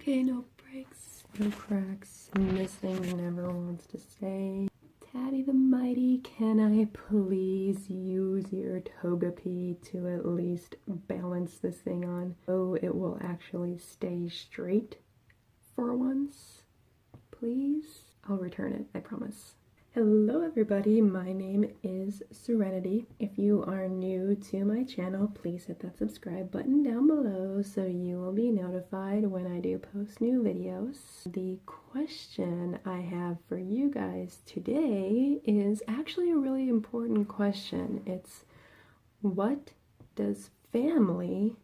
Okay, no breaks, no cracks, and this thing never wants to stay. Tatty the Mighty, can I please use your Togepi to at least balance this thing on so it will actually stay straight for once? Please? I'll return it, I promise. Hello everybody, my name is Serenity. If you are new to my channel, please hit that subscribe button down below so you will be notified when I do post new videos. The question I have for you guys today is actually a really important question. It's, what does family,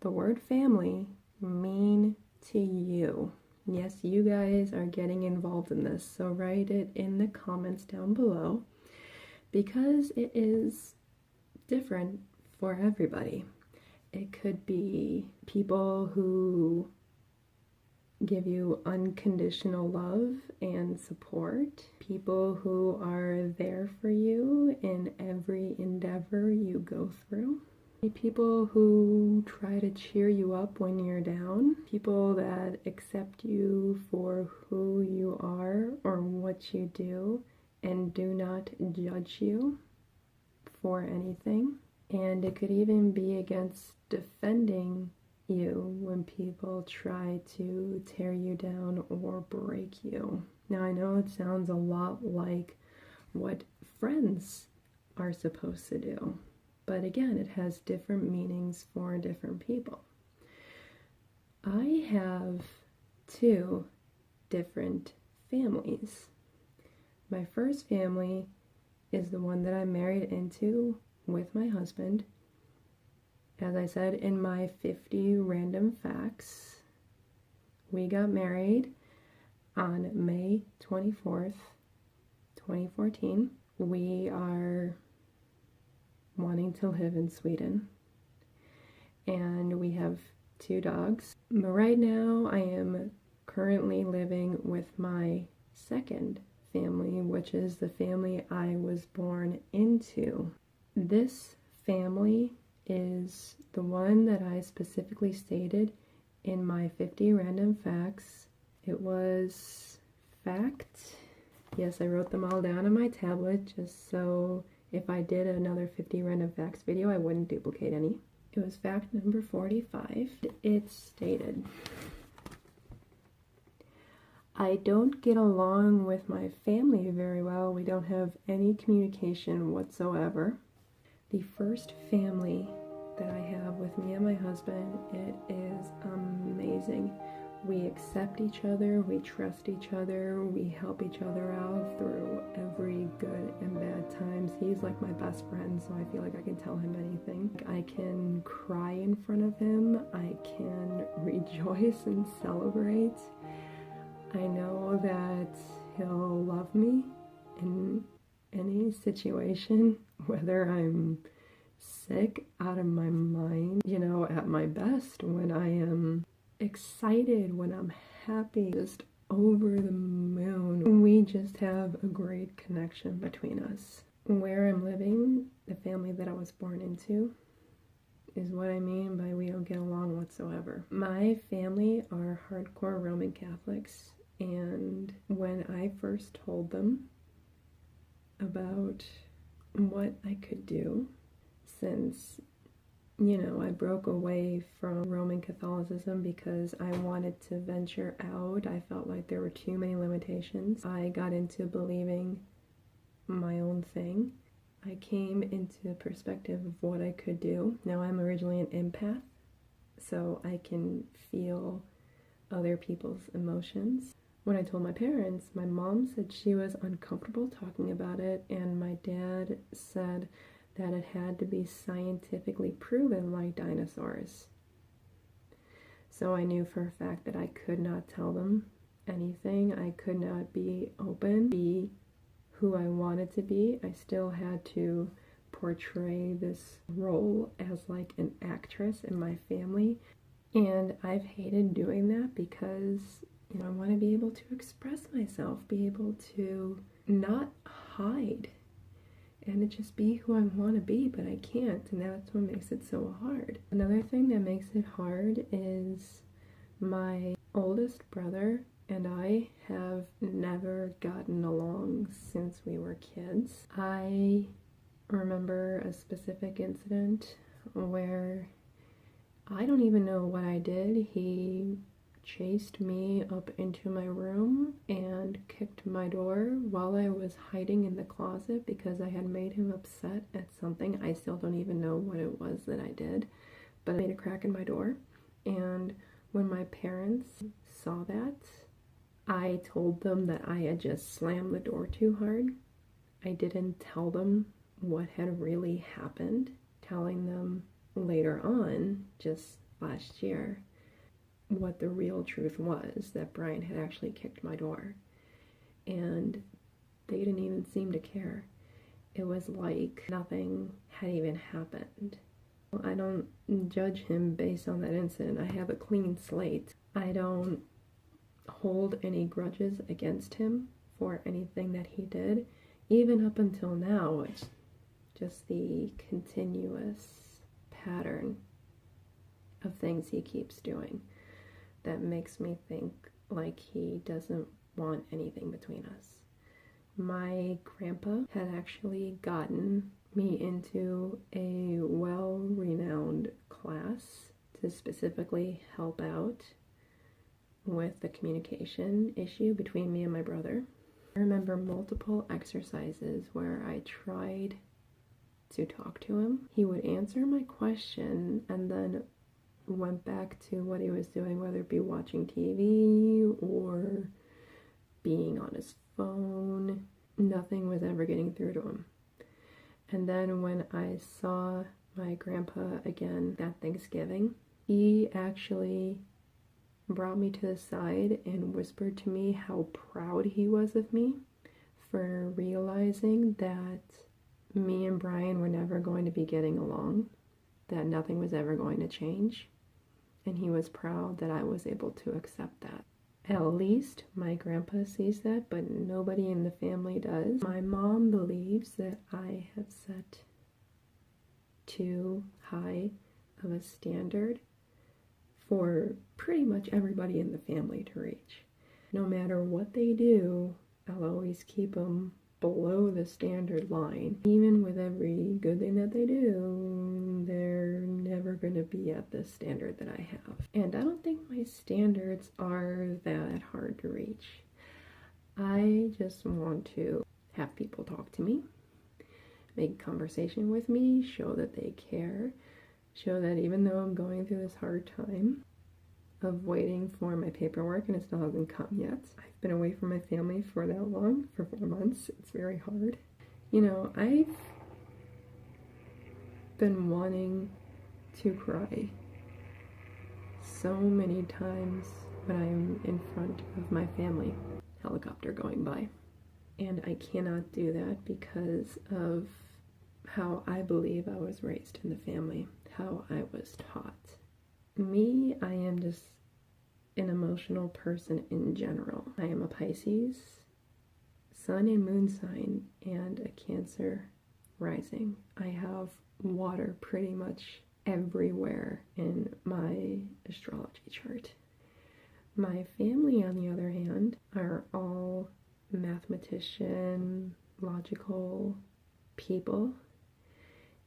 the word family, mean to you? Yes, you guys are getting involved in this, so write it in the comments down below because it is different for everybody. It could be people who give you unconditional love and support, people who are there for you in every endeavor you go through. People who try to cheer you up when you're down, people that accept you for who you are or what you do and do not judge you for anything. And it could even be against defending you when people try to tear you down or break you. Now I know it sounds a lot like what friends are supposed to do. But again, it has different meanings for different people. I have two different families. My first family is the one that I'm married into with my husband. As I said in my 50 random facts, we got married on May 24th, 2014. We are wanting to live in Sweden, and we have 2 dogs. But right now I am currently living with my second family, which is the family I was born into. This family is the one that I specifically stated in my 50 random facts. It was fact. Yes, I wrote them all down on my tablet just so if I did another 50 random facts video, I wouldn't duplicate any. It was fact number 45. It stated, I don't get along with my family very well. We don't have any communication whatsoever. The first family that I have with me and my husband, it is amazing. We accept each other, we trust each other, we help each other out through every good and bad times. He's like my best friend, so I feel like I can tell him anything. I can cry in front of him, I can rejoice and celebrate. I know that he'll love me in any situation, whether I'm sick, out of my mind, you know, at my best, when I am excited, when I'm happy, just over the moon. We just have a great connection between us. Where I'm living, the family that I was born into, is what I mean by we don't get along whatsoever. My family are hardcore Roman Catholics, and when I first told them about what I could do, since I broke away from Roman Catholicism because I wanted to venture out. I felt like there were too many limitations. I got into believing my own thing. I came into perspective of what I could do. Now I'm originally an empath, so I can feel other people's emotions. When I told my parents, my mom said she was uncomfortable talking about it, and my dad said that it had to be scientifically proven like dinosaurs. So I knew for a fact that I could not tell them anything. I could not be open, be who I wanted to be. I still had to portray this role as like an actress in my family. And I've hated doing that because, I want to be able to express myself, be able to not hide and to just be who I want to be, but I can't, and that's what makes it so hard. Another thing that makes it hard is my oldest brother and I have never gotten along since we were kids. I remember a specific incident where I don't even know what I did. He chased me up into my room and kicked my door while I was hiding in the closet because I had made him upset at something. I still don't even know what it was that I did, but I made a crack in my door. And when my parents saw that, I told them that I had just slammed the door too hard. I didn't tell them what had really happened, telling them later on, just last year, what the real truth was, that Brian had actually kicked my door. And they didn't even seem to care. It was like nothing had even happened. I don't judge him based on that incident. I have a clean slate. I don't hold any grudges against him for anything that he did. Even up until now, it's just the continuous pattern of things he keeps doing that makes me think like he doesn't want anything between us. My grandpa had actually gotten me into a well-renowned class to specifically help out with the communication issue between me and my brother. I remember multiple exercises where I tried to talk to him. He would answer my question and then went back to what he was doing, whether it be watching TV or being on his phone. Nothing was ever getting through to him. And then when I saw my grandpa again that Thanksgiving, he actually brought me to the side and whispered to me how proud he was of me for realizing that me and Brian were never going to be getting along, that nothing was ever going to change, and he was proud that I was able to accept that. At least my grandpa sees that, but nobody in the family does. My mom believes that I have set too high of a standard for pretty much everybody in the family to reach. No matter what they do, I'll always keep them below the standard line. Even with every good thing that they do, they're never going to be at the standard that I have. And I don't think my standards are that hard to reach. I just want to have people talk to me, make conversation with me, show that they care, show that even though I'm going through this hard time of waiting for my paperwork and it still hasn't come yet. I've been away from my family for that long, for 4 months. It's very hard. You know, I've been wanting to cry so many times when I'm in front of my family. Helicopter going by. And I cannot do that because of how I believe I was raised in the family, how I was taught. Me, I am just an emotional person in general. I am a Pisces, sun and moon sign, and a Cancer rising. I have water pretty much everywhere in my astrology chart. My family, on the other hand, are all mathematician, logical people,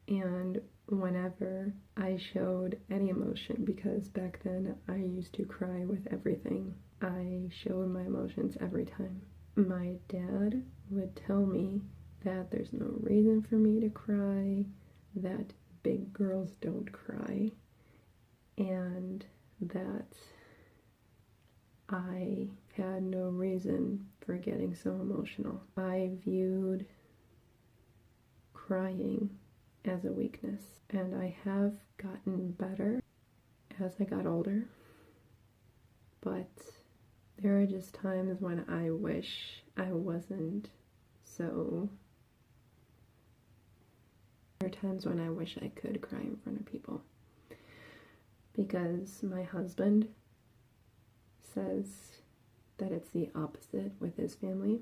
and whenever I showed any emotion, because back then I used to cry with everything, I showed my emotions every time. My dad would tell me that there's no reason for me to cry, that big girls don't cry, and that I had no reason for getting so emotional. I viewed crying as a weakness, and I have gotten better as I got older, but there are just times when I wish I wasn't so. There are times when I wish I could cry in front of people, because my husband says that it's the opposite with his family,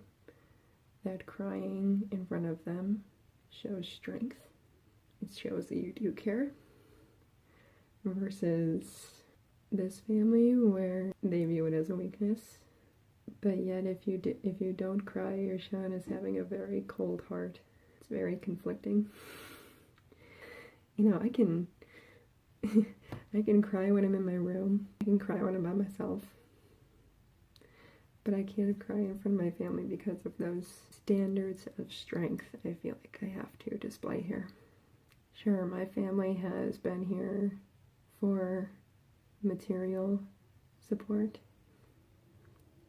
that crying in front of them shows strength. It shows that you do care, versus this family where they view it as a weakness, but yet if you don't cry, you're shown as having a very cold heart. It's very conflicting. You know, I can I can cry when I'm in my room. I can cry when I'm by myself. But I can't cry in front of my family because of those standards of strength I feel like I have to display here. Sure, my family has been here for material support.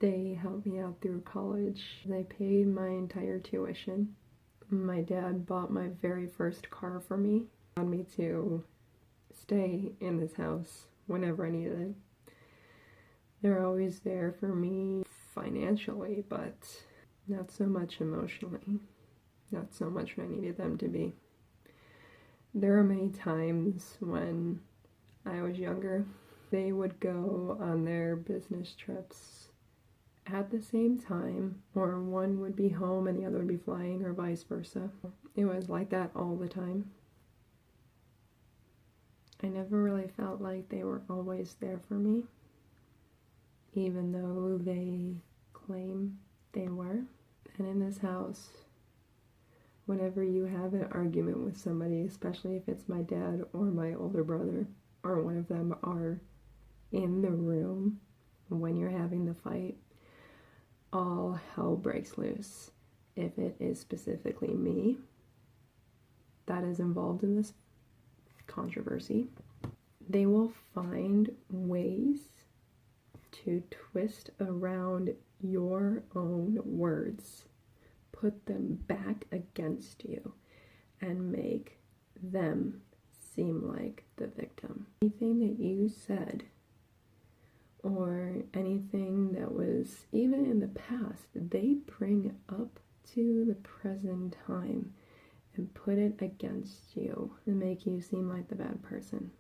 They helped me out through college. They paid my entire tuition. My dad bought my very first car for me. Allowed me to stay in this house whenever I needed it. They're always there for me financially, but not so much emotionally. Not so much when I needed them to be. There are many times when I was younger, they would go on their business trips at the same time, or one would be home and the other would be flying, or vice versa. It was like that all the time. I never really felt like they were always there for me, even though they claim they were. And in this house, whenever you have an argument with somebody, especially if it's my dad or my older brother, or one of them are in the room when you're having the fight, all hell breaks loose. If it is specifically me that is involved in this controversy, they will find ways to twist around your own words, put them back against you, and make them seem like the victim. Anything that you said, or anything that was even in the past, they bring up to the present time and put it against you and make you seem like the bad person.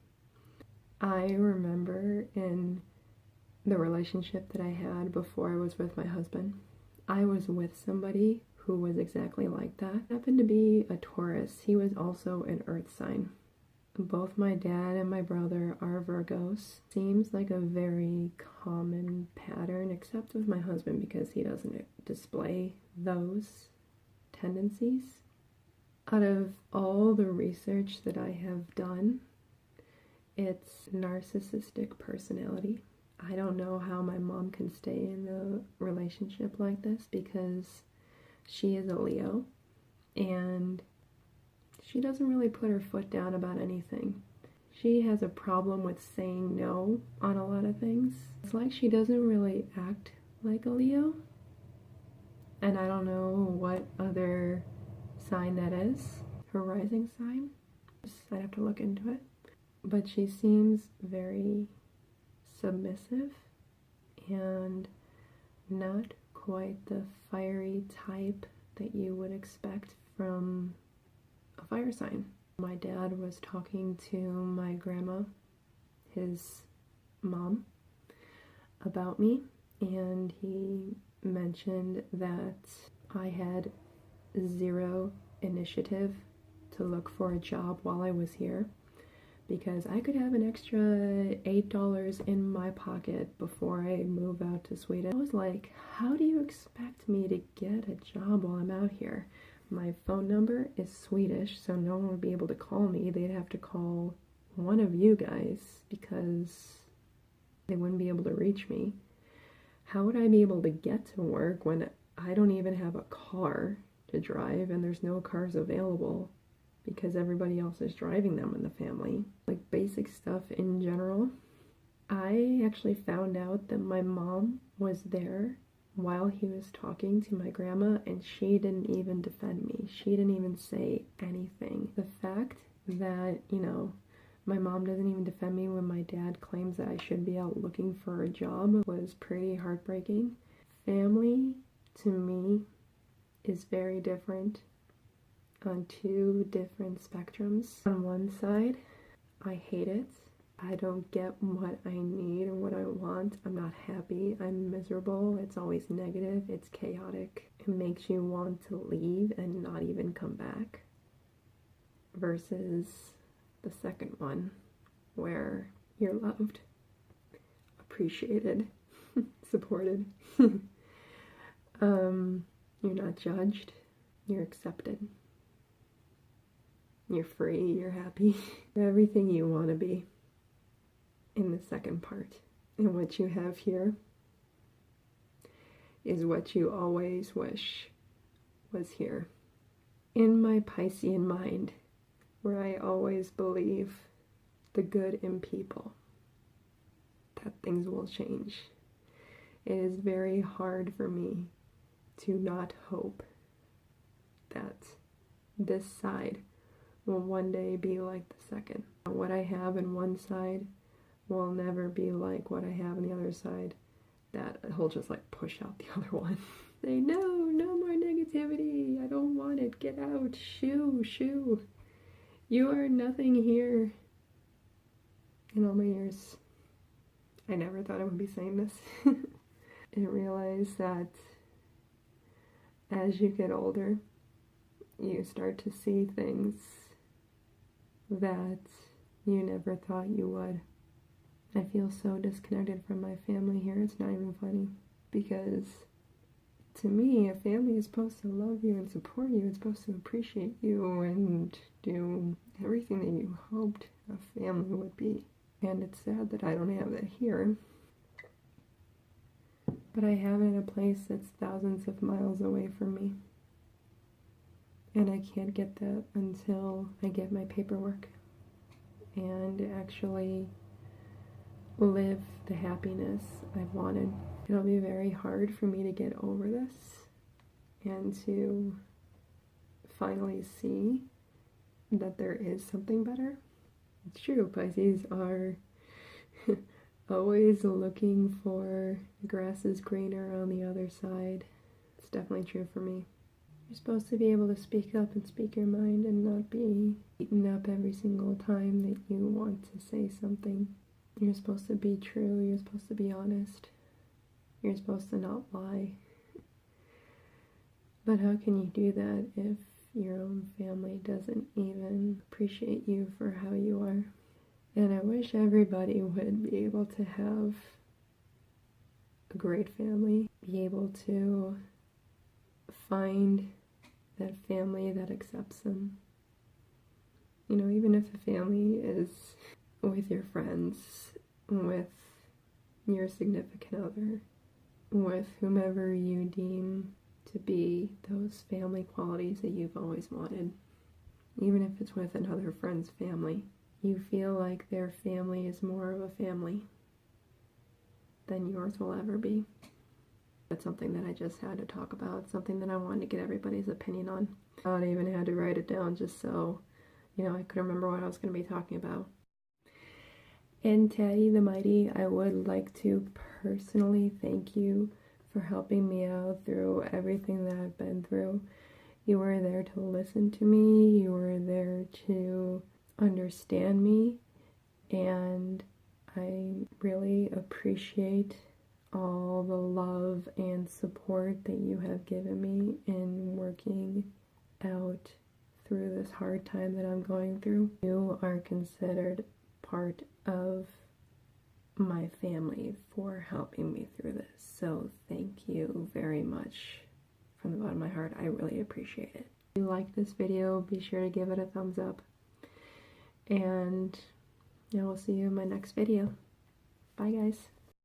I remember in the relationship that I had before I was with my husband, I was with somebody who was exactly like that. He happened to be a Taurus. He was also an earth sign. Both my dad and my brother are Virgos. Seems like a very common pattern, except with my husband because he doesn't display those tendencies. Out of all the research that I have done, it's narcissistic personality. I don't know how my mom can stay in a relationship like this because she is a Leo and she doesn't really put her foot down about anything. She has a problem with saying no on a lot of things. It's like she doesn't really act like a Leo. And I don't know what other sign that is. Her rising sign? I'd have to look into it. But she seems very submissive and not quite the fiery type that you would expect from a fire sign. My dad was talking to my grandma, his mom, about me, and he mentioned that I had zero initiative to look for a job while I was here because I could have an extra $8 in my pocket before I move out to Sweden. I was like, how do you expect me to get a job while I'm out here? My phone number is Swedish, so no one would be able to call me. They'd have to call one of you guys because they wouldn't be able to reach me. How would I be able to get to work when I don't even have a car to drive and there's no cars available because everybody else is driving them in the family? Like basic stuff in general. I actually found out that my mom was there while he was talking to my grandma and she didn't even defend me. She didn't even say anything. The fact that, you know, my mom doesn't even defend me when my dad claims that I should be out looking for a job was pretty heartbreaking. Family, to me, is very different on two different spectrums. On one side, I hate it. I don't get what I need and what I want. I'm not happy. I'm miserable. It's always negative. It's chaotic. It makes you want to leave and not even come back. Versus the second one, where you're loved. appreciated, supported. You're not judged, you're accepted. You're free, you're happy. Everything you want to be in the second part. And what you have here is what you always wish was here. In my Piscean mind, where I always believe the good in people, that things will change. It is very hard for me to not hope that this side will one day be like the second. What I have in one side will never be like what I have on the other side. That he'll just like push out the other one. Say, no, no more negativity. I don't want it. Get out. Shoo, shoo. You are nothing here. In all my years, I never thought I would be saying this. And realize that as you get older, you start to see things that you never thought you would. I feel so disconnected from my family here, it's not even funny. Because to me, a family is supposed to love you and support you, it's supposed to appreciate you and do everything that you hoped a family would be. And it's sad that I don't have that here. But I have it in a place that's thousands of miles away from me. And I can't get that until I get my paperwork and actually live the happiness I've wanted. It'll be very hard for me to get over this and to finally see that there is something better. It's true, Pisces are always looking for grass is greener on the other side. It's definitely true for me. You're supposed to be able to speak up and speak your mind and not be beaten up every single time that you want to say something. You're supposed to be true, you're supposed to be honest. You're supposed to not lie. But how can you do that if your own family doesn't even appreciate you for how you are? And I wish everybody would be able to have a great family, be able to find that family that accepts them. You know, even if the family is with your friends, with your significant other, with whomever you deem to be those family qualities that you've always wanted. Even if it's with another friend's family, you feel like their family is more of a family than yours will ever be. That's something that I just had to talk about, something that I wanted to get everybody's opinion on. I even had to write it down just so, you know, I could remember what I was going to be talking about. And Taddy the Mighty, I would like to personally thank you for helping me out through everything that I've been through. You were there to listen to me, you were there to understand me, and I really appreciate all the love and support that you have given me in working out through this hard time that I'm going through. You are considered part of my family for helping me through this. So thank you very much from the bottom of my heart. I really appreciate it. If you like this video, be sure to give it a thumbs up. And I will see you in my next video. Bye guys.